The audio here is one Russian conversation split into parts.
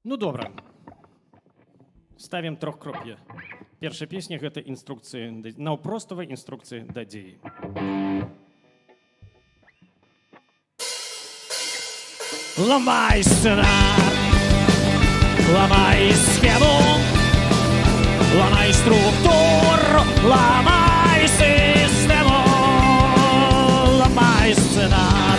Ну добра. Ставім трохкроп'я. Першая песня — гэта інструкцыі, наўпроставай інструкцыі да дзеі. Ломай сценар, ломай схему, ломай структуру, ломай систему, ломай сценар.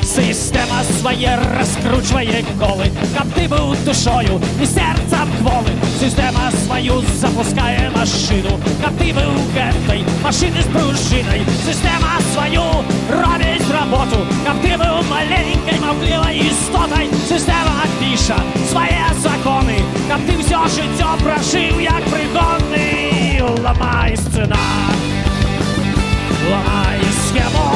Система своє розкручує коли, каб ти був душою і серцем кволи. Система свою запускає машину, каб ти був гетой машини з пружиною. Система свою робить роботу, каб ти був маленькой мовкливой істотой. Система пише свої закони, каб ти все життя прожив як пригодний. Ламай сценар, ламай схему,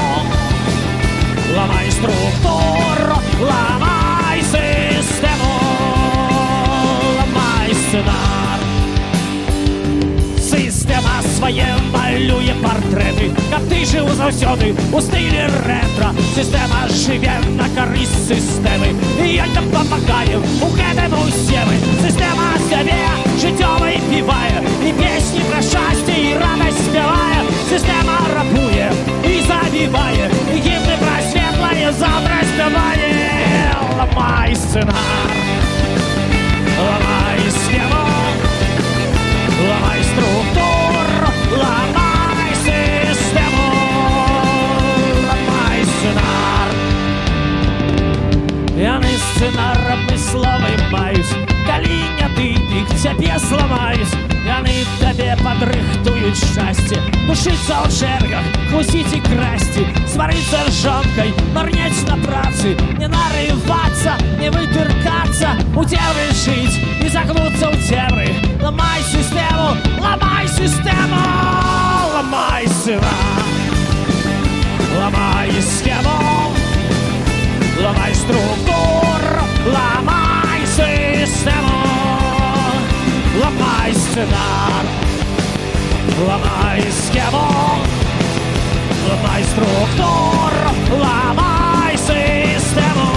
ламай структуру, ламай систему, ламай сценар. Система своє малює портрети, каб ти жив завсёды у стилі ретро. Система живе на користь системи, і я там помагаю у гэтым усеми. Система себе життя випиває, і пісні про щастя і радость співає. Система рабує і забиває, і гімни про світле завтра співає. Ламай сценар, ламай схему, ламай структуру, ламай систему, ламай сценар. Яны сцэнарами словы маюць, калі не ты, дык цябе зламаюць. Яны табе падрыхтуюць шчасце, душыцца ў чэргах, хлусіць і красці, сварыцца з жонкай, марнець на працы, не нарывацца, не вытыркацца, у цемры жыць і загнуцца ў цемры. Ламай сістэму, ламай сістэму, ламай сценар, ламай схему, ламай структуру, ламай систему, ламай сценар, ламай схему, ламай структуру, ламай систему,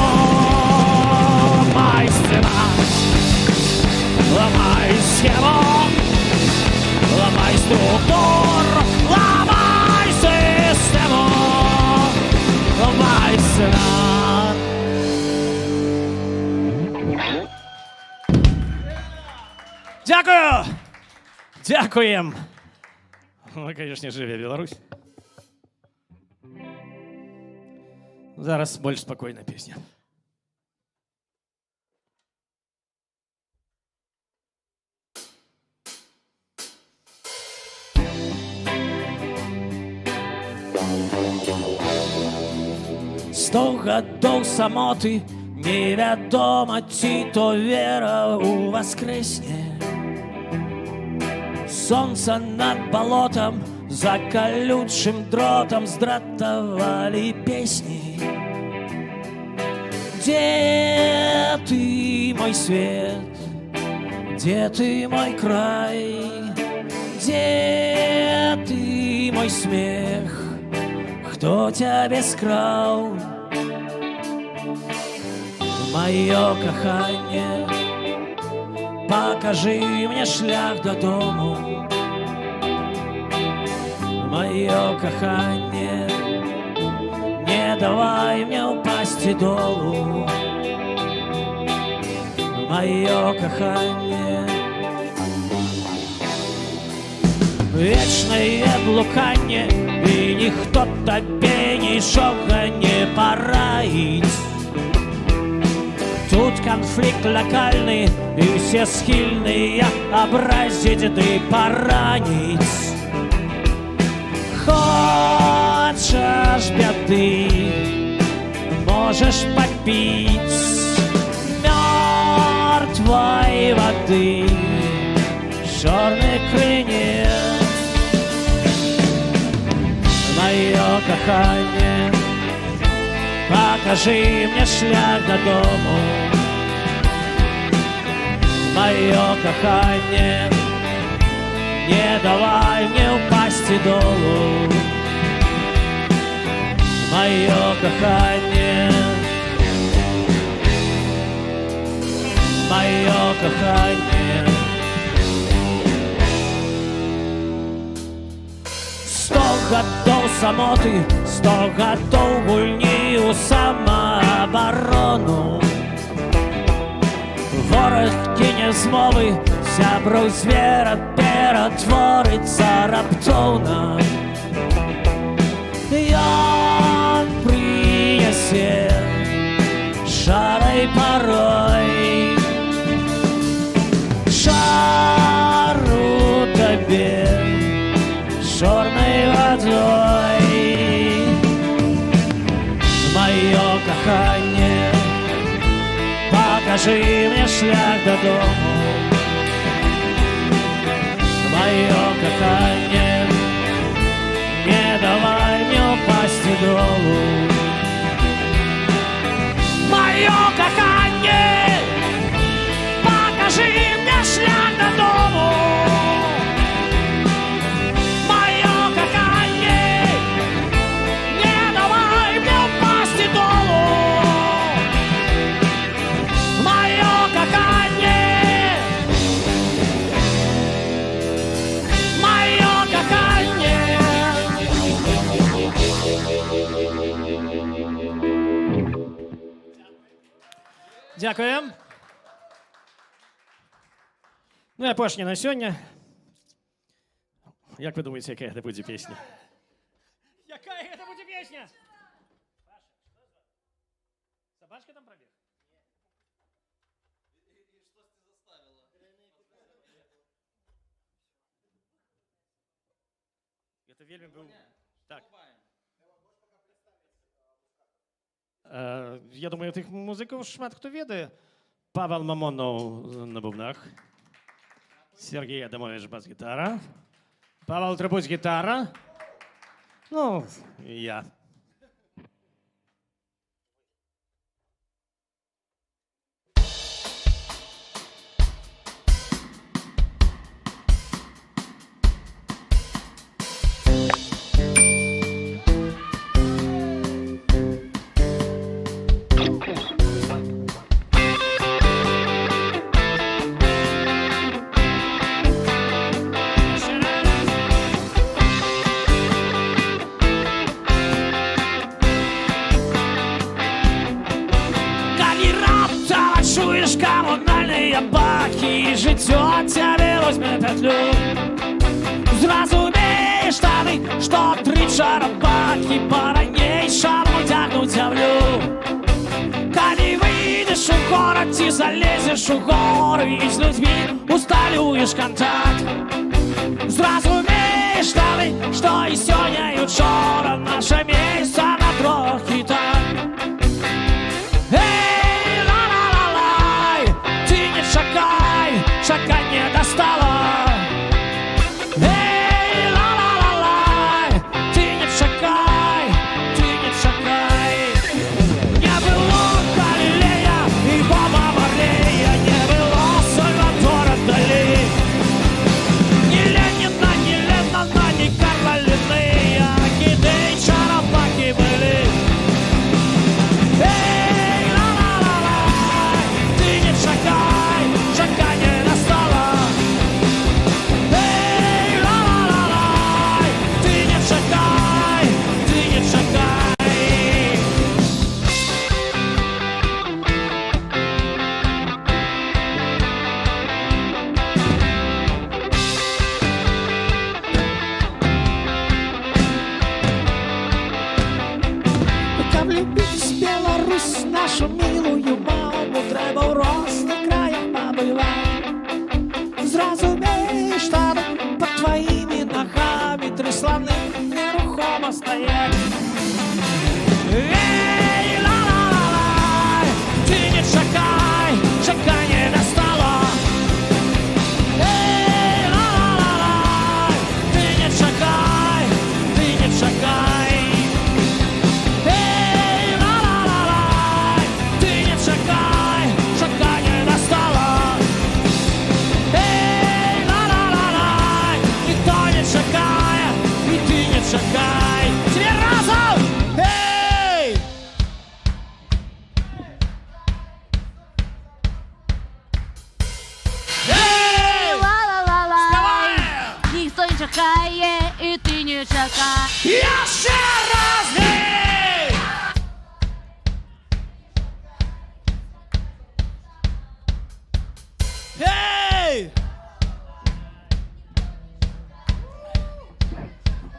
ламай сценар, ламай схему, ламай структуру, ламай систему, ламай сценар. Дякую! Дякуем! Ну, конечно, живе Беларусь. Зараз больш спокойная песня. Сто гадоў самоты, невядома, ці то вера ў воскресне. Солнце над болотом, за колючим дротом здратовали песни. Где ты, мой свет? Где ты, мой край? Где ты, мой смех? Кто тебя скрал? Мое кохание, покажи мне шлях додому. Мое кохание, не давай мне упасть долу. Мое кохание, вечное блуканье, и ніхто тебе нічога не пораить. Тут конфликт локальный, и все схильные образить да и поранить. Хочешь беды, можешь попить мертвой воды, черный крынец. Мое кохание, покажи мне шлях до дому. Мое кохание, не давай мне упасть долу. Мое кохание, моє кохання. 100 гадов самоти, 100 гадов гульні у самооборону. Ворог кине змови, сябру звера перетвориться раптовно. Ён принесе шарой порой, шару тебе черной водой. Мое кохание, покажи мне шлях до дому. Мое кохание, не давай мне упасть и долу. Мое кохание, покажи мне шлях до дому. Мое кохание, не давай мне упасть и долу. Мое кохание, мое кохание. Дякую. Ну, я пошні на сьогодні. Як ви думаєте, яка це буде пісня? Яка це буде пісня? Собачка там пробіг? Это вельми был... Так. Я думаю, тих музиків шмат хто ведає. Павел Мамонов на бубнах. Сергій Адамович бас-гітара. Павел Трибуць гітара. Ну, і я. Чуєш комунальні баки, життя тебе возьме петлю. Зразумеєш штани, що 3 чарапатки по-ранейшому тягнуть землю. Коли вийдеш у город, ти залезеш у гори і з людьми усталюєш контакт. Зразумеєш штани, що і сьогодні, і вчора наше місце на трохи так. Шака не достала. Эй, ла-ла-ла-лай, ты не шакай, ты не шакай. Не было Галилея и Боба Марлея, не было Сальвадора Дали. Ни Ленина, ни Леннона, ни Карла Линнея, киды и чарапаки были. Эй, ла-ла-ла-лай, ты не шакай, шака не нашу милую маму треба в різних краях побивати. Зразумієш, що під твоїми ногами 3 слони нерухомо стоять. Ей, ла-ла-ла-лай, ти не шакай, шака не достала. Ей, ла-ла-ла-лай, ти не шакай, ти не шакай. Шакай, все разом! Эй! чекає, і ти не чекай. Я ще раз гей! Гей!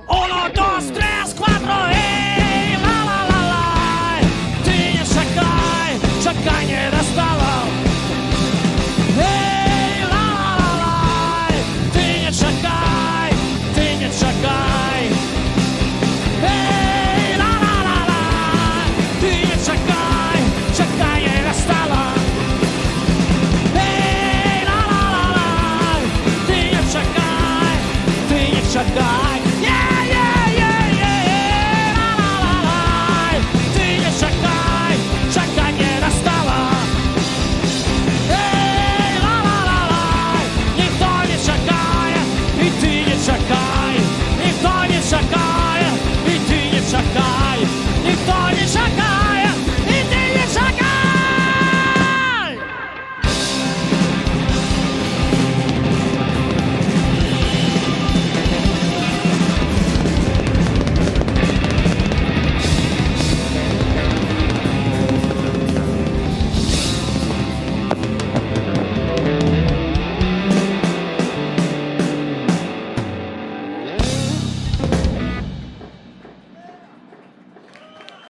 Uno, dos, tres, cuatro, ей! Ла-ла-ла-лай! Ты не шагай, шагай не достала! Эй, ла-ла-ла-лай! Ты не шагай, ты не шагай! Эй, ла-ла-ла-лай! Ты не шагай, шагай не достала! Эй, ла-ла-ла-лай! Ты не шагай, ты не шагай! Чакай, ніхто не чакає.